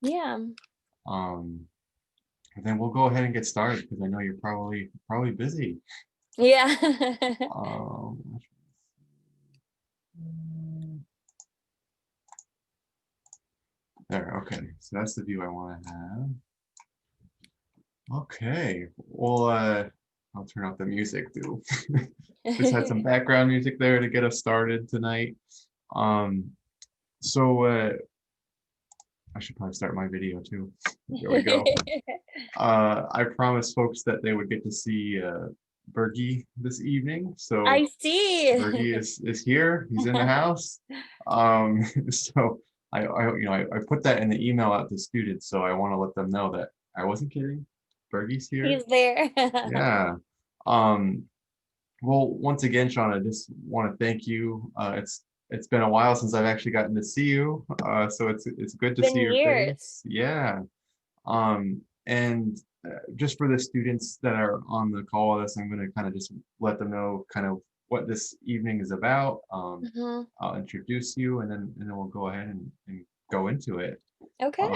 Yeah. Um, and then we'll go ahead and get started because I know you're probably busy. Yeah. Um, there, okay. So that's the view I want to have. Okay. Well, I'll turn off the music too. Just had some background music there to get us started tonight. Um, so I should probably start my video too. There we go. I promised folks that they would get to see Bergie this evening. So I see. Bergie is here. He's in the house. So I put that in the email out to students. So I want to let them know that I wasn't kidding. Bergie's here. He's there. Yeah. Um, well, once again, Shauna, I just want to thank you. It's been a while since I've actually gotten to see you. So it's good to see Been your years. face. Yeah. And just for the students that are on the call with us, I'm going to kind of just let them know kind of what this evening is about. Hmm. I'll introduce you, and then we'll go ahead and go into it. Okay.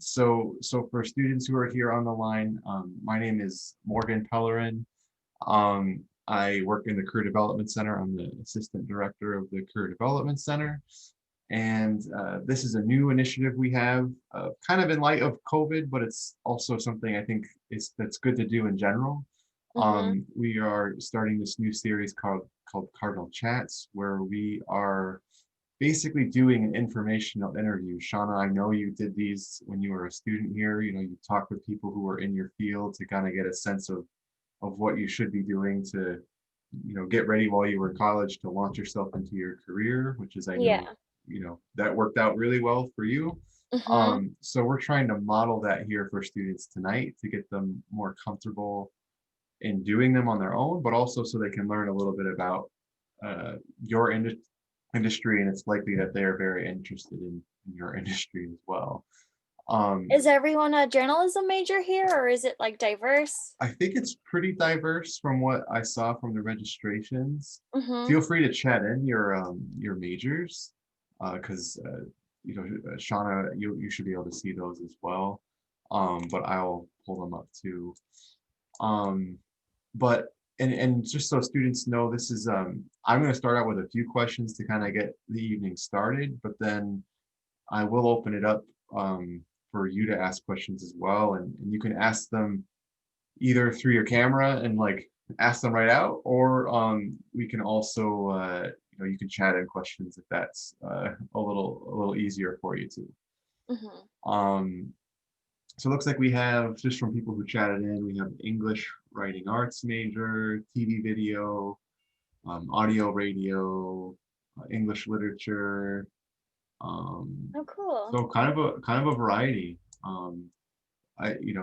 So for students who are here on the line, my name is Morgan Pellerin. I work in the Career Development Center. I'm the assistant director of the Career Development Center. And this is a new initiative we have, kind of in light of COVID, but it's also something I think that's good to do in general. Hmm. We are starting this new series called Cardinal Chats, where we are basically doing an informational interview. Shauna, I know you did these when you were a student here. You talked with people who were in your field to kind of get a sense of what you should be doing to get ready while you were in college to launch yourself into your career, which is, I know, Yeah. that worked out really well for you. Hmm. So we're trying to model that here for students tonight to get them more comfortable in doing them on their own, but also so they can learn a little bit about your industry, and it's likely that they are very interested in your industry as well. Um, Is everyone a journalism major here, or is it like diverse? I think it's pretty diverse from what I saw from the registrations. Hmm. Feel free to chat in your majors, because Shauna, you should be able to see those as well. But I'll pull them up too. Um, but and just so students know, this is I'm going to start out with a few questions to kind of get the evening started, but then I will open it up for you to ask questions as well, and you can ask them either through your camera and like ask them right out, or we can also you can chat in questions if that's a little easier for you too. Hmm. Um, so it looks like we have, just from people who chatted in, we have English writing arts major, TV video, audio radio, English literature. Um, Oh, cool. so kind of a variety.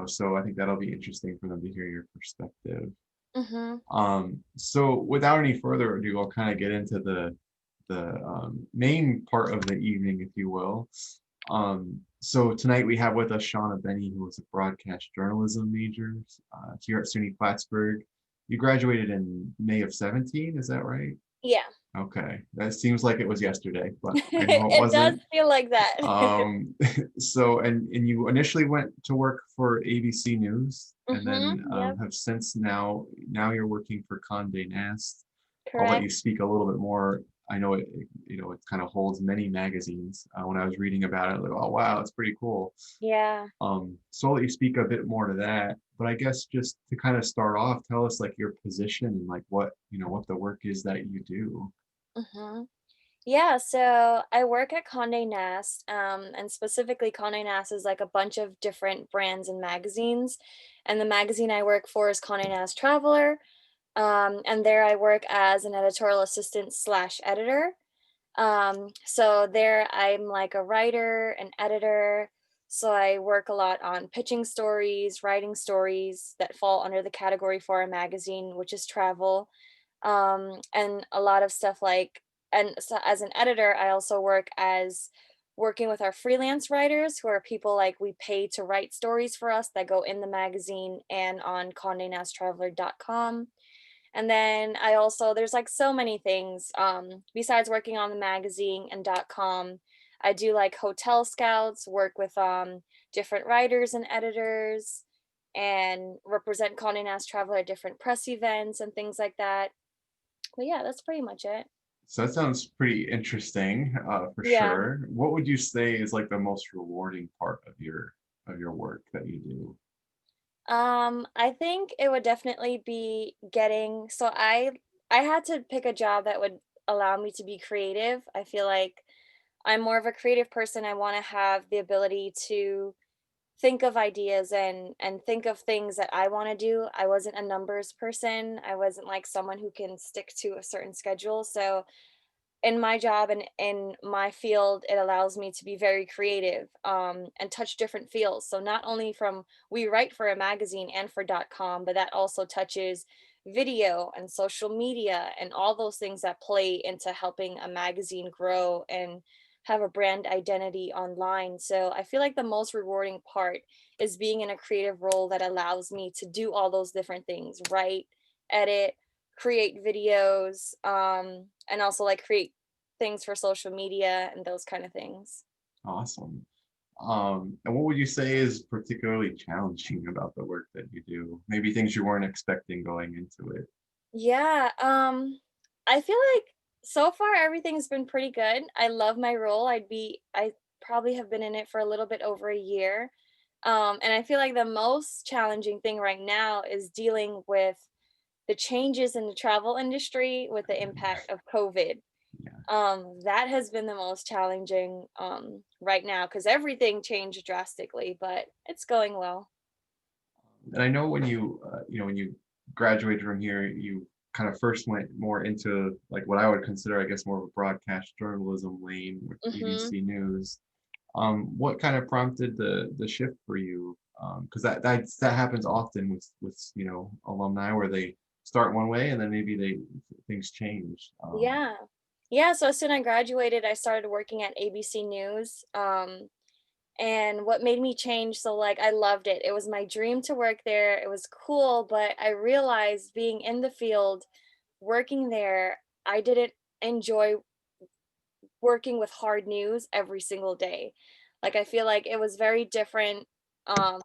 So I think that'll be interesting for them to hear your perspective. Hmm. So without any further ado, I'll kind of get into the main part of the evening, if you will. So tonight we have with us Shauna Beni, who is a broadcast journalism major here at SUNY Plattsburgh. You graduated in May of 17, is that right? Yeah. Okay, that seems like it was yesterday, but I know it It does wasn't. feel like that. Um, and you initially went to work for ABC News, and Hmm. then Yep. have since now you're working for Conde Nast. I'll let you Correct. speak a little bit more. I know it kind of holds many magazines. When I was reading about it, like, oh wow, it's pretty cool. Yeah. So I'll let you speak a bit more to that. But I guess just to kind of start off, tell us like your position and like what the work is that you do. Hmm. Yeah, so I work at Conde Nast, and specifically Conde Nast is like a bunch of different brands and magazines. And the magazine I work for is Conde Nast Traveler. And there I work as an editorial assistant slash editor. So there I'm like a writer, an editor. So I work a lot on pitching stories, writing stories that fall under the category for our magazine, which is travel. And a lot of stuff like, and so as an editor, I also work as working with our freelance writers who are people like we pay to write stories for us that go in the magazine and on condenasttraveler.com. And then I also there's like so many things besides working on the magazine and .com. I do like hotel scouts, work with different writers and editors, and represent Conde Nast Traveler at different press events and things like that. But yeah, that's pretty much it. So that sounds pretty interesting, for Yeah. sure. What would you say is like the most rewarding part of your work that you do? I think it would definitely be getting so I had to pick a job that would allow me to be creative. I feel like I'm more of a creative person. I want to have the ability to think of ideas and think of things that I want to do. I wasn't a numbers person. I wasn't like someone who can stick to a certain schedule. So in my job and in my field, it allows me to be very creative, and touch different fields. So not only from we write for a magazine and for .com, but that also touches video and social media and all those things that play into helping a magazine grow and have a brand identity online. So I feel like the most rewarding part is being in a creative role that allows me to do all those different things, write, edit, create videos, and also like create things for social media and those kind of things. Awesome. And what would you say is particularly challenging about the work that you do? Maybe things you weren't expecting going into it. Yeah, I feel like so far everything's been pretty good. I love my role. I probably have been in it for a little bit over a year. And I feel like the most challenging thing right now is dealing with the changes in the travel industry with the impact of COVID. Yeah. That has been the most challenging right now because everything changed drastically, but it's going well. And I know when when you graduated from here, you kind of first went more into like what I would consider, I guess, more of a broadcast journalism lane with Mhm. ABC News. What kind of prompted the shift for you? Because that happens often with alumni where they start one way and then maybe they things change. Yeah. Yeah, so as soon I graduated, I started working at ABC News. And what made me change, so like I loved it. It was my dream to work there. It was cool, but I realized being in the field, working there, I didn't enjoy working with hard news every single day. Like I feel like it was very different. I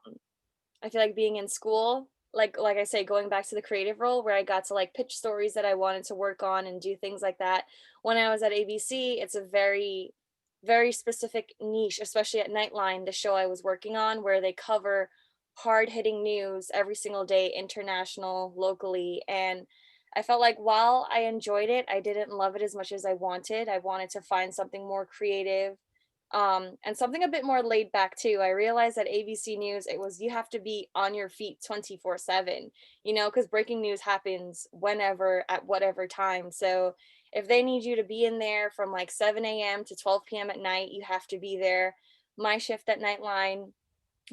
feel like being in school, like I say, going back to the creative role where I got to like pitch stories that I wanted to work on and do things like that. When I was at ABC, it's a very, very specific niche, especially at Nightline, the show I was working on, where they cover hard hitting news every single day, international, locally. And I felt like while I enjoyed it, I didn't love it as much as I wanted. I wanted to find something more creative, and something a bit more laid back too. I realized that ABC News, it was you have to be on your feet 24/7, because breaking news happens whenever, at whatever time. So if they need you to be in there from like 7 a.m. to 12 p.m. at night, you have to be there. My shift at Nightline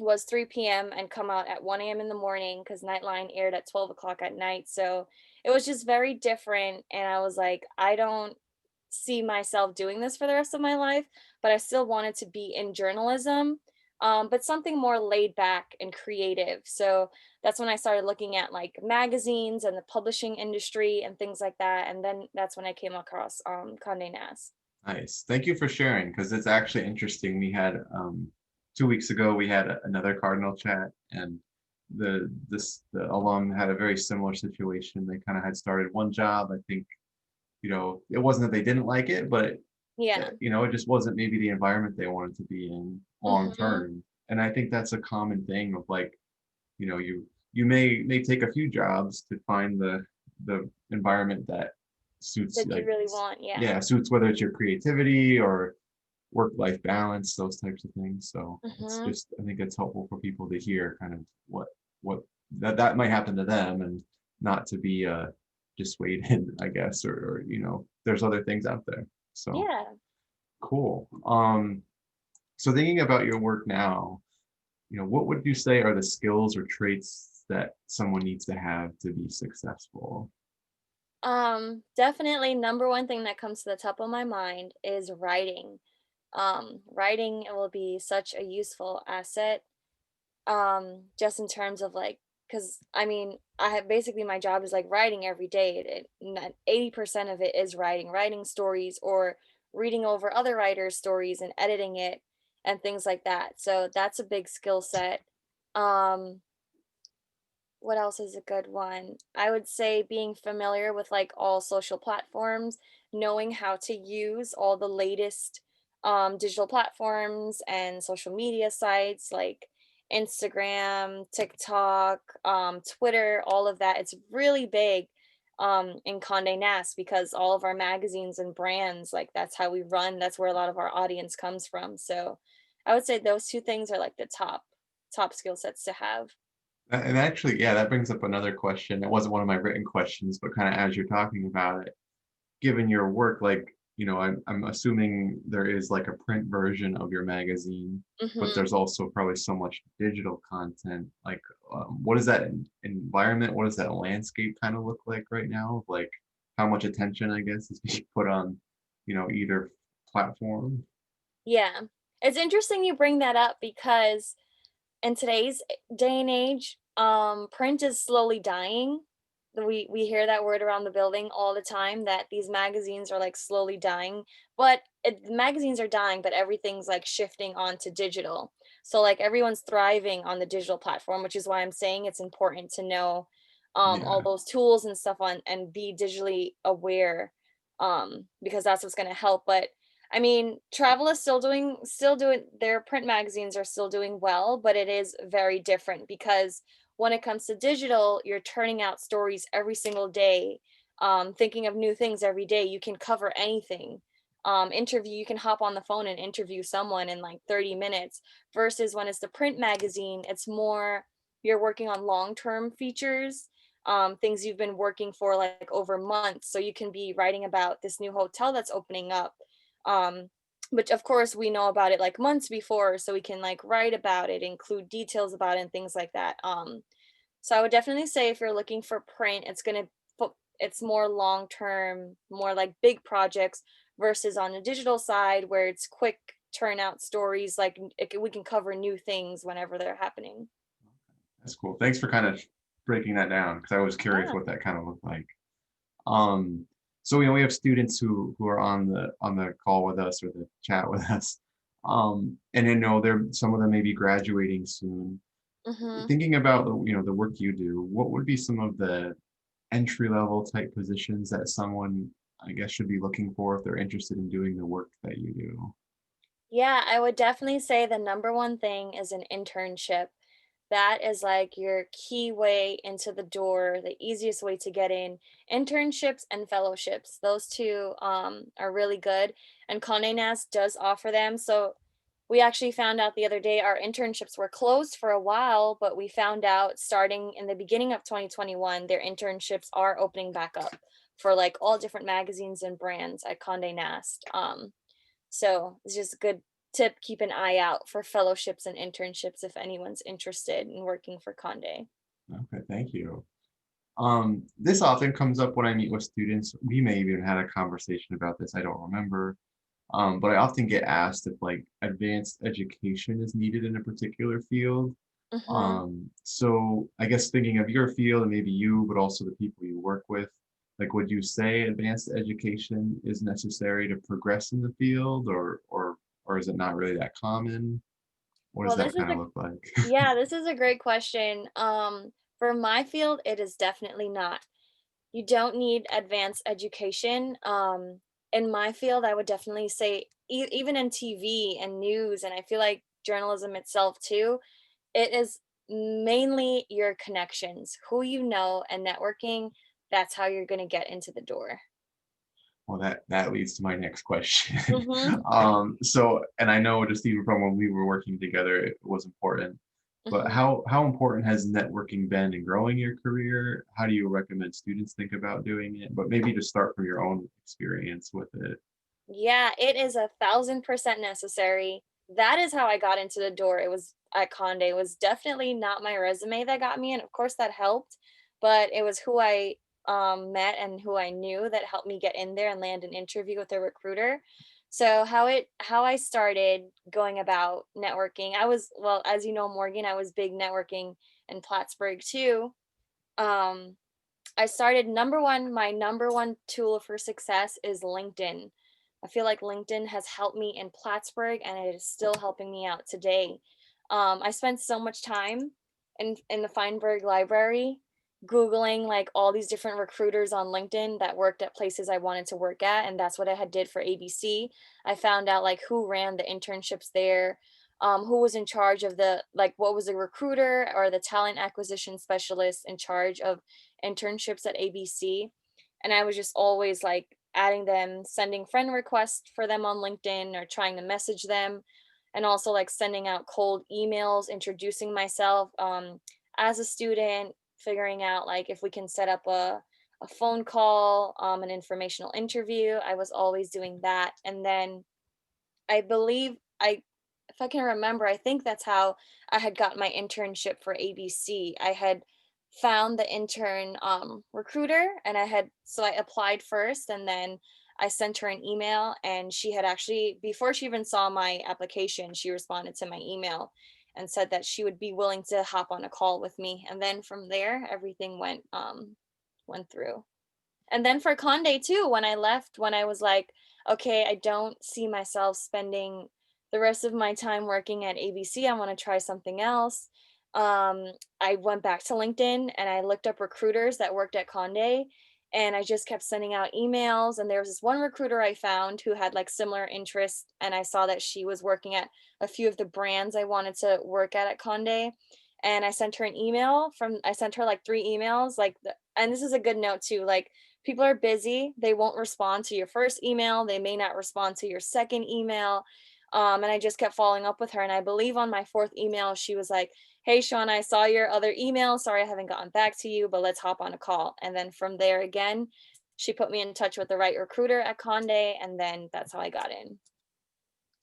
was 3 p.m. and come out at 1 a.m. in the morning because Nightline aired at 12 o'clock at night. So it was just very different. And I was like, I don't see myself doing this for the rest of my life, but I still wanted to be in journalism, but something more laid back and creative. So that's when I started looking at like magazines and the publishing industry and things like that. And then that's when I came across Conde Nast. Nice. Thank you for sharing because it's actually interesting. We had 2 weeks ago we had another Cardinal chat and the alum had a very similar situation. They kind of had started one job. I think it wasn't that they didn't like it, but Yeah. it just wasn't maybe the environment they wanted to be in long Hmm. term. And I think that's a common thing of like, you may take a few jobs to find the environment that suits That you like really want. Yeah. yeah, suits whether it's your creativity or work-life balance, those types of things. So it's Hmm. just I think it's helpful for people to hear kind of what that might happen to them and not to be dissuaded, I guess, or there's other things out there. So Yeah. cool. So thinking about your work now, what would you say are the skills or traits that someone needs to have to be successful? Definitely number one thing that comes to the top of my mind is writing. Writing will be such a useful asset, just in terms of like, because I mean, I have basically my job is like writing every day. 80% of it is writing stories or reading over other writers' stories and editing it and things like that. So that's a big skill set. Um, what else is a good one? I would say being familiar with like all social platforms, knowing how to use all the latest digital platforms and social media sites like Instagram, TikTok, Twitter, all of that. It's really big in Conde Nast because all of our magazines and brands, like that's how we run. That's where a lot of our audience comes from. So I would say those two things are like the top skill sets to have. And actually, yeah, that brings up another question. It wasn't one of my written questions, but kind of as you're talking about it, given your work, like, I'm assuming there is like a print version of your magazine, but Mhm. there's also probably so much digital content. Like, what is that environment? What does that landscape kind of look like right now? Like, how much attention, I guess, is being put on, either platform? Yeah. It's interesting you bring that up because in today's day and age, print is slowly dying. We hear that word around the building all the time that these magazines are like slowly dying, but magazines are dying, but everything's like shifting onto digital. So like everyone's thriving on the digital platform, which is why I'm saying it's important to know all Yeah. those tools and stuff on and be digitally aware because that's what's going to help. But I mean, travel is still doing their print magazines are still doing well, but it is very different because when it comes to digital, you're turning out stories every single day, thinking of new things every day. You can cover anything. You can hop on the phone and interview someone in like 30 minutes versus when it's the print magazine, it's more you're working on long-term features, things you've been working for like over months. So you can be writing about this new hotel that's opening up um which of course we know about it like months before so we can like write about it, include details about it and things like that. So I would definitely say if you're looking for print, it's more long term, more like big projects versus on the digital side where it's quick turnout stories like we can cover new things whenever they're happening. That's cool. Thanks for kind of breaking that down because I was curious Yeah. what that kind of looked like. Um, so we have students who are on the call with us or the chat with us, and I know there some of them may be graduating soon. Mhm. Thinking about the work you do, what would be some of the entry level type positions that someone, I guess, should be looking for if they're interested in doing the work that you do? Yeah, I would definitely say the number one thing is an internship. That is like your key way into the door, the easiest way to get in. Internships and fellowships, those two are really good, and Condé Nast does offer them. So we actually found out the other day our internships were closed for a while, but we found out starting in the beginning of 2021, their internships are opening back up for like all different magazines and brands at Condé Nast. So it's just a good tip. Keep an eye out for fellowships and internships if anyone's interested in working for Conde. Okay, thank you. This often comes up when I meet with students. We may even had a conversation about this. I don't remember. But I often get asked if like advanced education is needed in a particular field. Hmm. So I guess thinking of your field and maybe you, but also the people you work with, like would you say advanced education is necessary to progress in the field or is it not really that common? What does Well, that kind of look like? this is a great question. For my field, it is definitely not. You don't need advanced education. In my field, I would definitely say even in TV and news, and I feel like journalism itself too, it is mainly your connections, who you know, and networking. That's how you're going to get into the door. Well, that leads to my next question. Mhm. So, and I know just even from when we were working together, it was important. But Mhm. how important has networking been in growing your career? How do you recommend students think about doing it? But maybe just start from your own experience with it. Yeah, it is 1,000% necessary. That is how I got into the door. It was at Conde. It was definitely not my resume that got me in. Of course, that helped, but it was who I met and who I knew that helped me get in there and land an interview with a recruiter. So how I started going about networking, well, as you know, Morgan, I was big networking in Plattsburgh too. Um, I started my number one tool for success is LinkedIn. I feel like LinkedIn has helped me in Plattsburgh, and it is still helping me out today. I spent so much time in the Feinberg Library Googling like all these different recruiters on LinkedIn that worked at places I wanted to work at, and that's what I had did for ABC. I found out like who ran the internships there, who was in charge of the like what was the recruiter or the talent acquisition specialist in charge of internships at ABC. And I was just always like adding them, sending friend requests for them on LinkedIn or trying to message them, and also like sending out cold emails introducing myself as a student, figuring out like if we can set up a phone call, an informational interview. I was always doing that. And then I believe I if I can remember, I think that's how I had got my internship for ABC. I had found the intern recruiter, and I applied first, and then I sent her an email, and she had actually before she even saw my application, she responded to my email and said that she would be willing to hop on a call with me. And then from there everything went through. And then for Conde too, when I left, when I was like, okay, I don't see myself spending the rest of my time working at ABC. I want to try something else. I went back to LinkedIn and I looked up recruiters that worked at Conde, and I just kept sending out emails. And there was this one recruiter I found who had like similar interests, and I saw that she was working at a few of the brands I wanted to work at Conde. And I sent her like 3 emails, and this is a good note too, like people are busy. They won't respond to your first email. They may not respond to your second email. And I just kept following up with her. And I believe on my fourth email, she was like, hey, Sean, I saw your other email. Sorry, I haven't gotten back to you, but let's hop on a call. And then from there again, she put me in touch with the right recruiter at Conde. And then that's how I got in.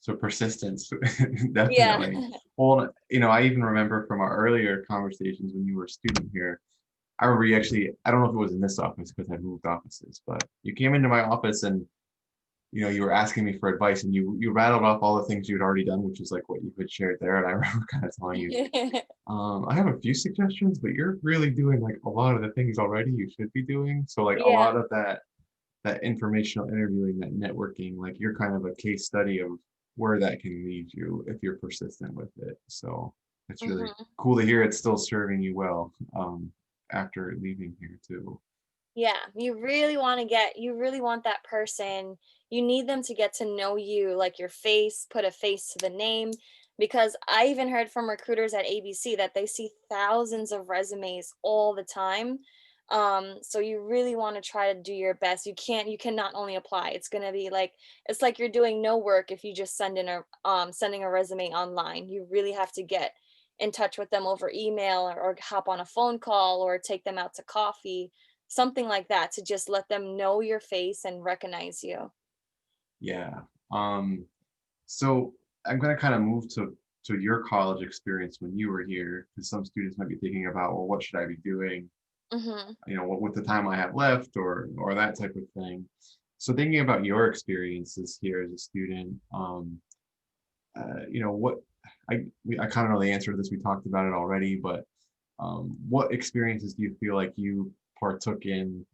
So persistence, Yeah. definitely. Well, I even remember from our earlier conversations when you were a student here. I remember you actually, I don't know if it was in this office because I moved offices, but you came into my office and you were asking me for advice, and you rattled off all the things you'd already done, which is like what you had shared there. And I remember kind of telling you, I have a few suggestions, but you're really doing like a lot of the things already you should be doing. So like a Yeah. lot of that informational interviewing, that networking, like you're kind of a case study of where that can lead you if you're persistent with it. So it's really Mhm. cool to hear it's still serving you well after leaving here too. Yeah, you really want that person. You need them to get to know you, like your face, put a face to the name. Because I even heard from recruiters at ABC that they see thousands of resumes all the time. So you really want to try to do your best. You can not only apply. It's like you're doing no work if you just sending a resume online. You really have to get in touch with them over email, or hop on a phone call or take them out to coffee, something like that, to just let them know your face and recognize you. Yeah. Um, so I'm going to kind of move to your college experience when you were here, because some students might be thinking about, well, what should I be doing? Mhm. What with the time I have left, or that type of thing. So thinking about your experiences here as a student, what I kind of know the answer to this. We talked about it already, but what experiences do you feel like you partook in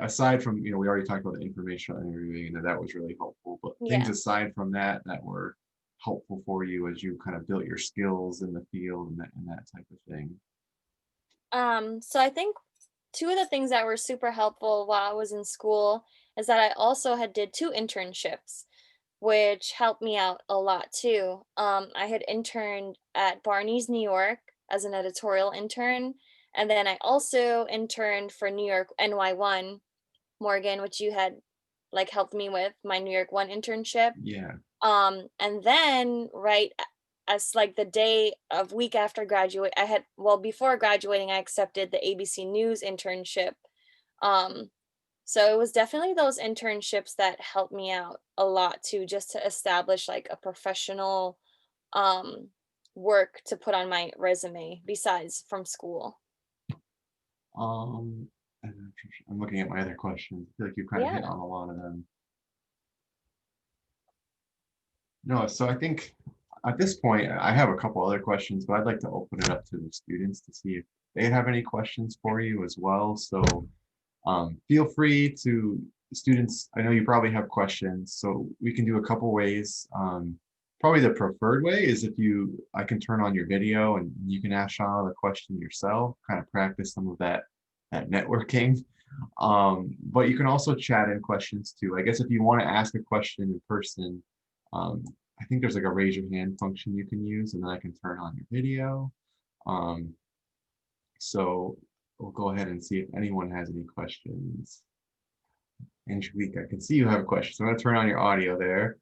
aside from, we already talked about the informational interviewing and that was really helpful, but things Yeah. aside from that that were helpful for you as you kind of built your skills in the field and that type of thing. So I think two of the things that were super helpful while I was in school is that I also had did 2 internships, which helped me out a lot too. I had interned at Barney's New York as an editorial intern, and then I also interned for New York NY1 Morgan, which you had like helped me with my New York 1 internship. Yeah. And then as like the day of week after graduate, before graduating, I accepted the ABC News internship. Um, so it was definitely those internships that helped me out a lot too, just to establish like a professional um work to put on my resume besides from school. um and I'm looking at my other questions. I feel like you kind of hit Yeah. on a lot of them. No, so I think at this point I have a couple other questions, but I'd like to open it up to the students to see if they have any questions for you as well. So feel free to students, I know you probably have questions, so we can do a couple ways. Probably the preferred way is if I can turn on your video and you can ask Shauna the question yourself, kind of practice some of that networking. But you can also chat in questions too. I guess if you want to ask a question in person, um, I think there's like a raise your hand function you can use, and then I can turn on your video. Um, so we'll go ahead and see if anyone has any questions. Angelique, I can see you have a question. So I'm gonna turn on your audio there.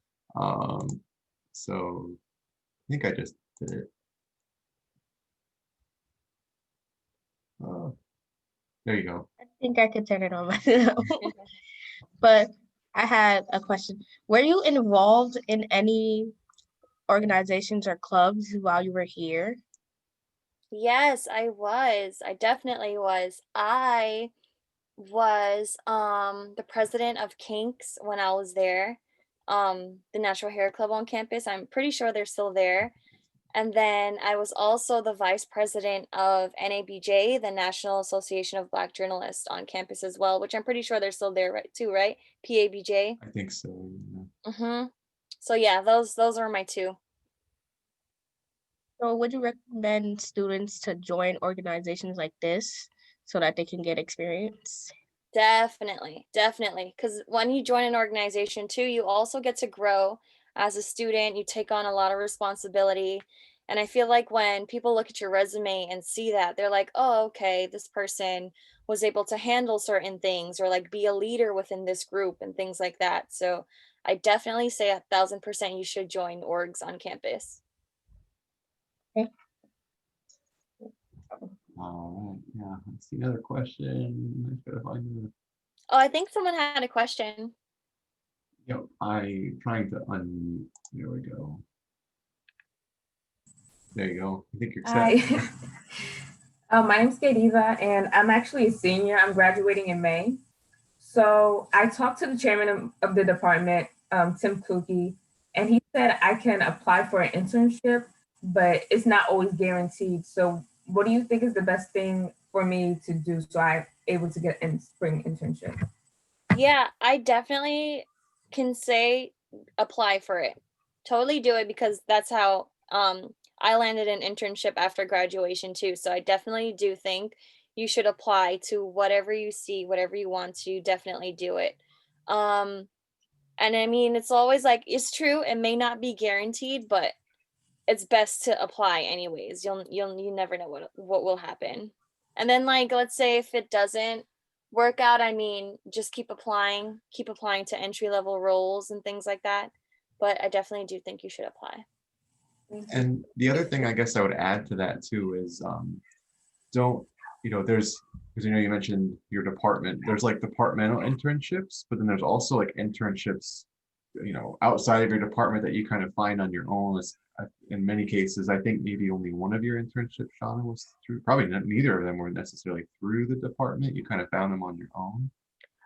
So I think I just did it. Uh, there you go. I think I could turn it on myself. But I had a question. Were you involved in any organizations or clubs while you were here? Yes, I was. I definitely was. I was the president of Kinks when I was there. The Natural Hair Club on campus. I'm pretty sure they're still there. And then I was also the vice president of NABJ, the National Association of Black Journalists on campus as well, which I'm pretty sure they're still there, right, too, right? PABJ. I think so. Yeah. Mm-hmm. So yeah, those are my two. So would you recommend students to join organizations like this so that they can get experience? Definitely, definitely. Because when you join an organization too, you also get to grow as a student. You take on a lot of responsibility. And I feel like when people look at your resume and see that, they're like, oh, okay, this person was able to handle certain things or like be a leader within this group and things like that. So I definitely say 1,000% you should join orgs on campus. Okay. All right. Yeah. Let's see another question. I gotta find the. Oh, I think someone had a question. Yep. I trying to unmute. There we go. There you go. I think you're set. Hi. My name's Gadiva, and I'm actually a senior. I'm graduating in May. So I talked to the chairman of the department, Tim Kluge, and he said I can apply for an internship, but it's not always guaranteed. So what do you think is the best thing for me to do so I'm able to get a spring internship? Yeah, I definitely can say apply for it. Totally do it because that's how I landed an internship after graduation too. So I definitely do think you should apply to whatever you see, whatever you want to, definitely do it. Um and I mean it's always like it's true, it may not be guaranteed, but it's best to apply anyways. You never know what will happen. And then like let's say if it doesn't work out, I mean, just keep applying to entry level roles and things like that. But I definitely do think you should apply. And the other thing I guess I would add to that too is don't, there's, because you mentioned your department, there's like departmental internships, but then there's also like internships, outside of your department that you kind of find on your own. In many cases, I think maybe only one of your internships, Shauna, was through, probably neither of them were necessarily through the department. You kind of found them on your own.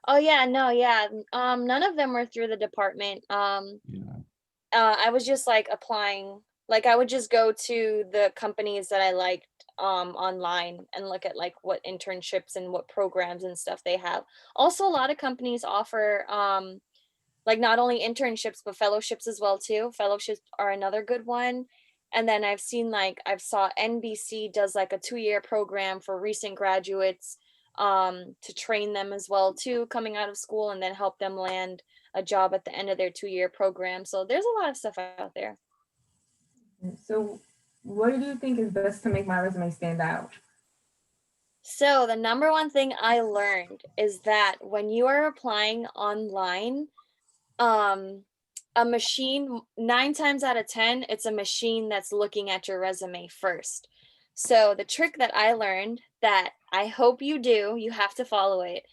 Oh yeah, no, yeah. None of them were through the department. Yeah. I was just like applying, like I would just go to the companies that I liked online and look at like what internships and what programs and stuff they have. Also, a lot of companies offer like not only internships but fellowships as well too. Fellowships are another good one. And then I've seen like I've saw NBC does like a 2-year program for recent graduates to train them as well too coming out of school and then help them land a job at the end of their 2-year program. So there's a lot of stuff out there. So what do you think is best to make my resume stand out? So the number one thing I learned is that when you are applying online, um a machine 9 times out of 10 it's a machine that's looking at your resume first. So the trick that I learned that I hope you do, you have to follow it,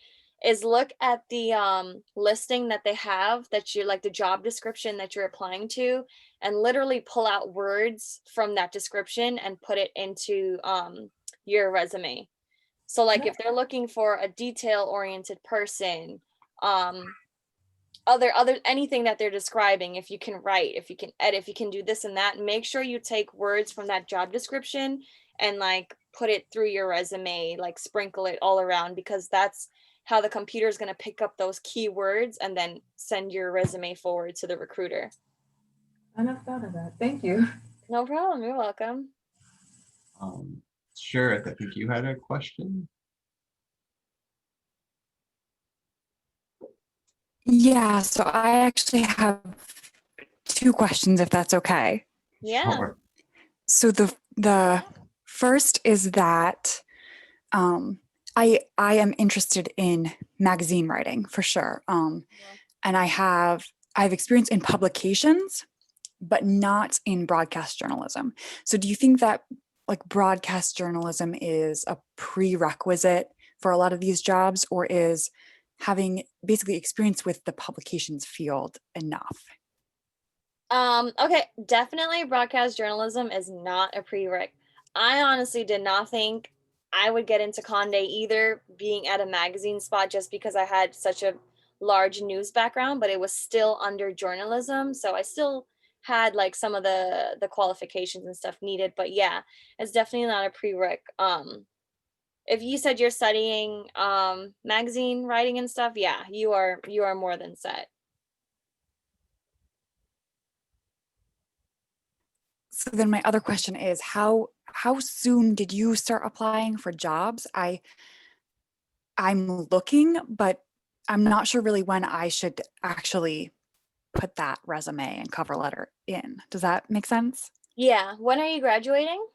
is look at the listing that they have, that you like the job description that you're applying to, and literally pull out words from that description and put it into your resume. So like if they're looking for a detail oriented person, um other anything that they're describing, if you can write, if you can edit, if you can do this and that, make sure you take words from that job description and like put it through your resume, like sprinkle it all around, because that's how the computer is going to pick up those keywords and then send your resume forward to the recruiter. I never thought of that. Thank you. No problem. You're welcome. Sure, I think you had a question. Yeah, so I actually have two questions, if that's okay. Yeah. Sure. So the first is that I am interested in magazine writing for sure. And I've experience in publications, but not in broadcast journalism. So do you think that like broadcast journalism is a prerequisite for a lot of these jobs, or is having basically experience with the publications field enough? Okay, definitely broadcast journalism is not a prereq. I honestly did not think I would get into Conde either, being at a magazine spot, just because I had such a large news background, but it was still under journalism, so I still had like some of the qualifications and stuff needed. But yeah, it's definitely not a prereq. If you said you're studying magazine writing and stuff, yeah, you are more than set. So then my other question is how soon did you start applying for jobs? I'm looking, but I'm not sure really when I should actually put that resume and cover letter in. Does that make sense? Yeah, when are you graduating?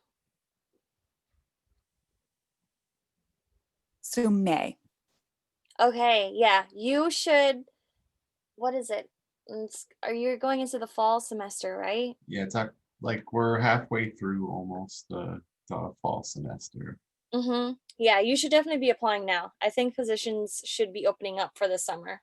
So May. Okay, yeah, you should. What is it? Are you going into the fall semester, right? Yeah, it's like we're halfway through almost the fall semester. Mm-hmm. Yeah, you should definitely be applying now. I think positions should be opening up for the summer.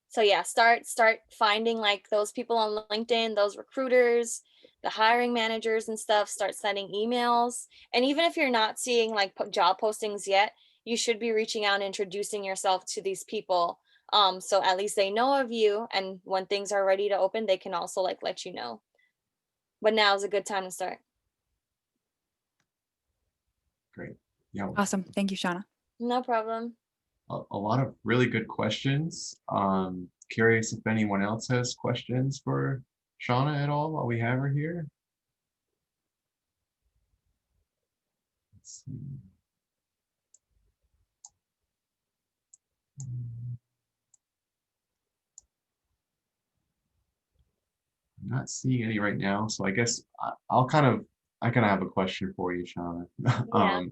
So yeah, start finding like those people on LinkedIn, those recruiters, the hiring managers and stuff. Start sending emails, and even if you're not seeing like job postings yet, you should be reaching out and introducing yourself to these people. So at least they know of you, and when things are ready to open, they can also like let you know. But now is a good time to start. Great. Yeah, Awesome. Thank you, Shauna. No problem. a lot of really good questions. Curious if anyone else has questions for Shauna at all while we have her here. Let's see. I'm not seeing any right now, so I guess I'll I kind of have a question for you, Shauna. Yeah.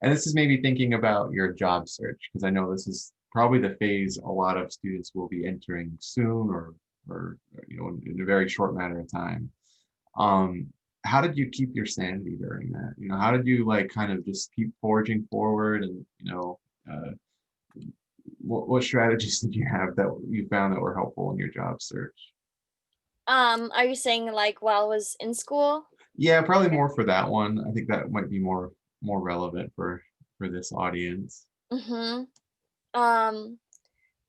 And this is maybe thinking about your job search, because I know this is probably the phase a lot of students will be entering soon, or in a very short matter of time. Um, how did you keep your sanity during that? How did you like kind of just keep forging forward, and uh, what strategies did you have that you found that were helpful in your job search? Are you saying like while I was in school? Yeah, probably more for that one. I think that might be more relevant for this audience. Mm-hmm.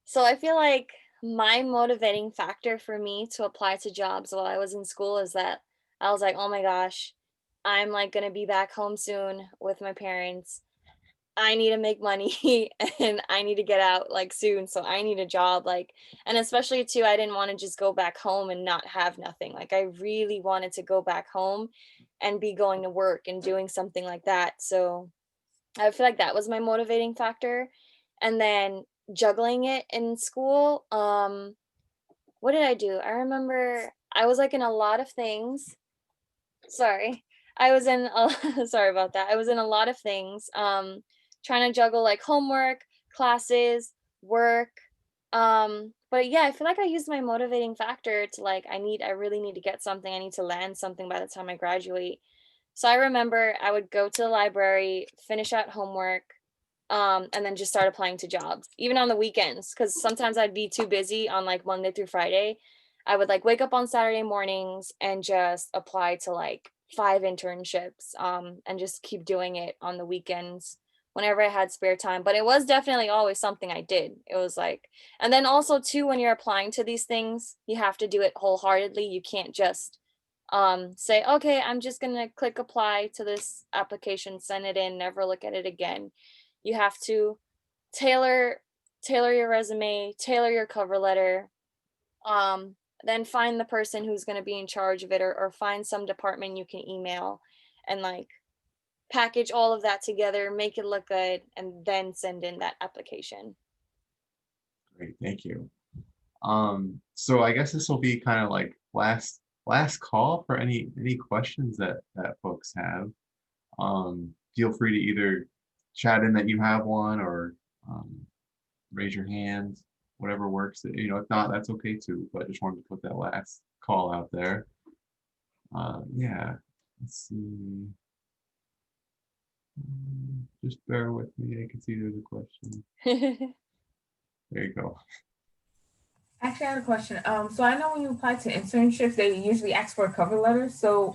So I feel like my motivating factor for me to apply to jobs while I was in school is that I was like, oh my gosh, I'm like gonna be back home soon with my parents. I need to make money and I need to get out like soon. So I need a job. Like, and especially too, I didn't want to just go back home and not have nothing. Like, I really wanted to go back home and be going to work and doing something like that. So I feel like that was my motivating factor. And then juggling it in school. What did I do? I remember I was like in a lot of things. Sorry. I was in a, sorry about that. I was in a lot of things. Trying to juggle like homework, classes, work. But yeah, I feel like I used my motivating factor to like I really need to get something. I need to land something by the time I graduate. So I remember I would go to the library, finish out homework, and then just start applying to jobs, even on the weekends, because sometimes I'd be too busy on like Monday through Friday. I would like wake up on Saturday mornings and just apply to like 5 internships, and just keep doing it on the weekends whenever I had spare time. But it was definitely always something I did. It was like, and then also too, when you're applying to these things, you have to do it wholeheartedly. You can't just say, okay, I'm just gonna click apply to this application, send it in, never look at it again. You have to tailor your resume, tailor your cover letter, then find the person who's going to be in charge of it, or find some department you can email, and like package all of that together, make it look good, and then send in that application. Great, thank you. So I guess this will be kind of like last call for any questions that folks have. Feel free to either chat in that you have one, or raise your hand, whatever works. You know, if not, that's okay too. But I just wanted to put that last call out there. Yeah, let's see. Just bear with me. I can see there's a question. There you go. Actually, I had a question. So I know when you apply to internships, they usually ask for a cover letter. So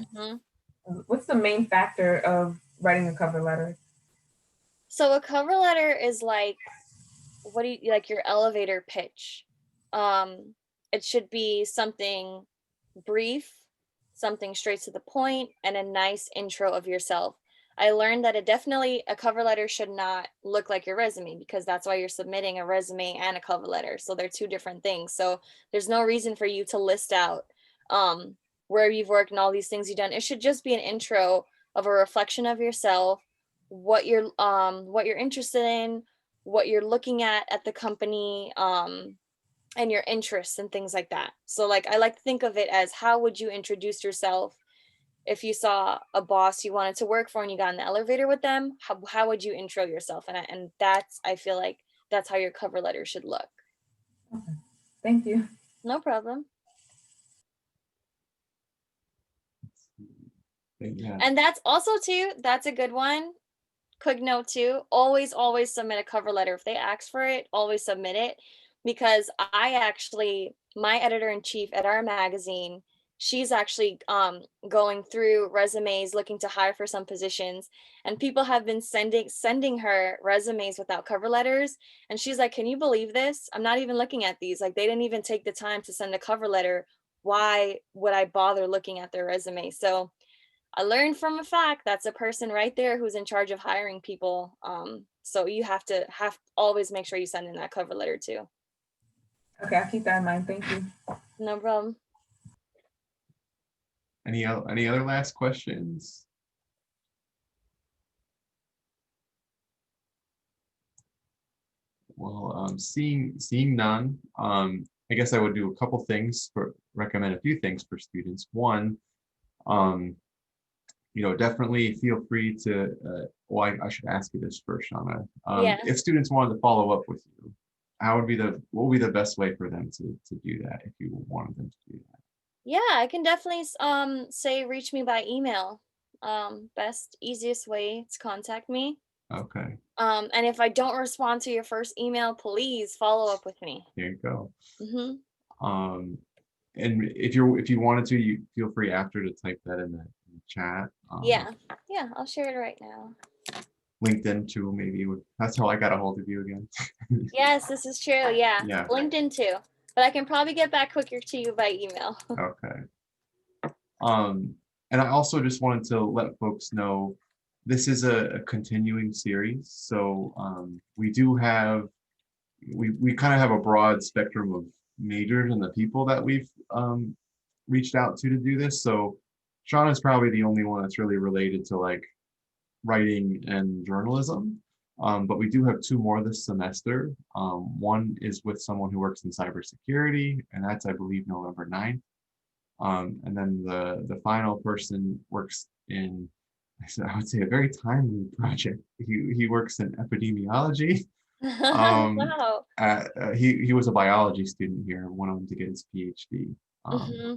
what's the main factor of writing a cover letter? So a cover letter is like, what do you like, your elevator pitch. It should be something brief, something straight to the point, and a nice intro of yourself. I learned that a cover letter should not look like your resume, because that's why you're submitting a resume and a cover letter. So they're two different things. So there's no reason for you to list out where you've worked and all these things you've done. It should just be an intro of a reflection of yourself, what you're interested in, what you're looking at the company, and your interests and things like that. So like, I like to think of it as, how would you introduce yourself if you saw a boss you wanted to work for and you got in the elevator with them? How would you intro yourself? And that's, I feel like that's how your cover letter should look. Okay. Thank you. No problem. Yeah. And that's also too, that's a good one. Quick note too, always submit a cover letter. If they ask for it, always submit it, because my editor-in-chief at our magazine, she's actually going through resumes, looking to hire for some positions, and people have been sending her resumes without cover letters, and she's like, can you believe this? I'm not even looking at these. Like, they didn't even take the time to send a cover letter. Why would I bother looking at their resume? So I learned from a fact, that's a person right there who's in charge of hiring people. So you have to always make sure you send in that cover letter too. Okay, I'll keep that in mind. Thank you. No problem. Any other last questions? Well, seeing none, I guess I would do a couple things recommend a few things for students. One, you know, definitely feel free to, well, I should ask you this first, Shauna. Yeah. If students wanted to follow up with you, what would be the best way for them to do that, if you wanted them to do that? Yeah, I can definitely say reach me by email. Best, easiest way to contact me. Okay. And if I don't respond to your first email, please follow up with me. There you go. Mm-hmm. And if you wanted to, you feel free after to type that in the chat. Yeah, I'll share it right now. LinkedIn too, maybe. That's how I got a hold of you again. Yes, this is true. Yeah. LinkedIn too, but I can probably get back quicker to you by email. Okay. And I also just wanted to let folks know this is a continuing series. So we do have, we kind of have a broad spectrum of majors and the people that we've reached out to do this. So Shauna's probably the only one that's really related to like writing and journalism. But we do have two more this semester. One is with someone who works in cybersecurity, and that's, I believe, November 9th. And then the final person works in, I would say, a very timely project. He works in epidemiology. Wow. He was a biology student here, went on to get his PhD.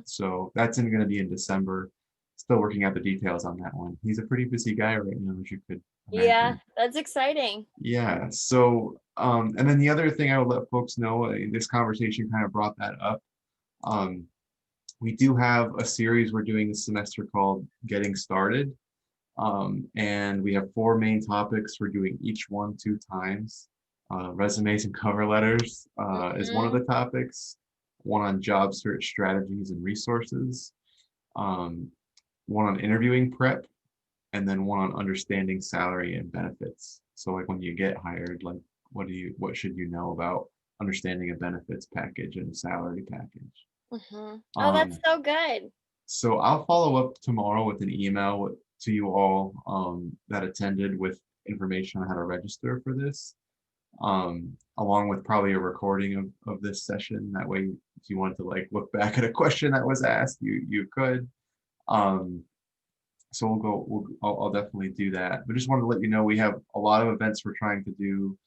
So that's going to be in December. Still working out the details on that one. He's a pretty busy guy right now, as you could imagine. Yeah, that's exciting. Yeah. So, and then the other thing I would let folks know, this conversation kind of brought that up. We do have a series we're doing this semester called Getting Started. And we have 4 main topics. We're doing each one 2 times. Resumes and cover letters is one of the topics. One on job search strategies and resources. One on interviewing prep, and then one on understanding salary and benefits. So like when you get hired, like what should you know about understanding a benefits package and a salary package. Oh, that's Um, so good. so I'll follow up tomorrow with an email to you all that attended with information on how to register for this, along with probably a recording of this session. That way, if you wanted to like look back at a question that was asked, you could. So I'll definitely do that. But just wanted to let you know we have a lot of events we're trying to do,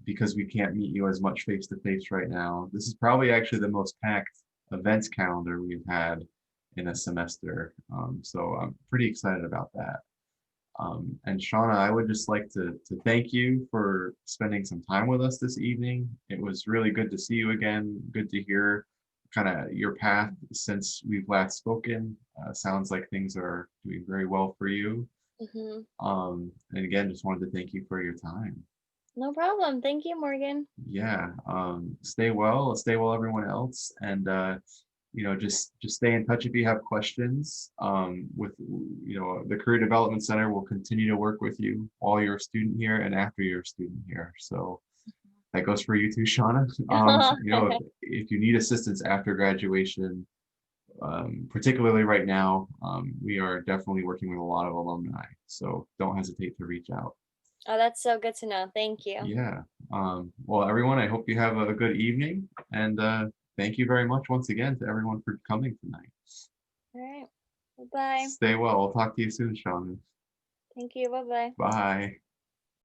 because we can't meet you as much face to face right now. This is probably actually the most packed events calendar we've had in a semester. So I'm pretty excited about that. And Shauna, I would just like to thank you for spending some time with us this evening. It was really good to see you again. Good to hear kind of your path since we've last spoken. Sounds like things are doing very well for you. Hmm. And again, just wanted to thank you for your time. No problem. Thank you, Morgan. Yeah. Stay well, everyone else, and just stay in touch if you have questions. With the Career Development Center will continue to work with you while you're a student here and after you're a student here. So that goes for you too, Shauna. If you need assistance after graduation, particularly right now, we are definitely working with a lot of alumni. So don't hesitate to reach out. Oh, that's so good to know. Thank you. Yeah. Well, everyone, I hope you have a good evening, and thank you very much once again to everyone for coming tonight. All right. Bye-bye. Stay well. I'll talk to you soon, Sean. Thank you. Bye-bye. Bye.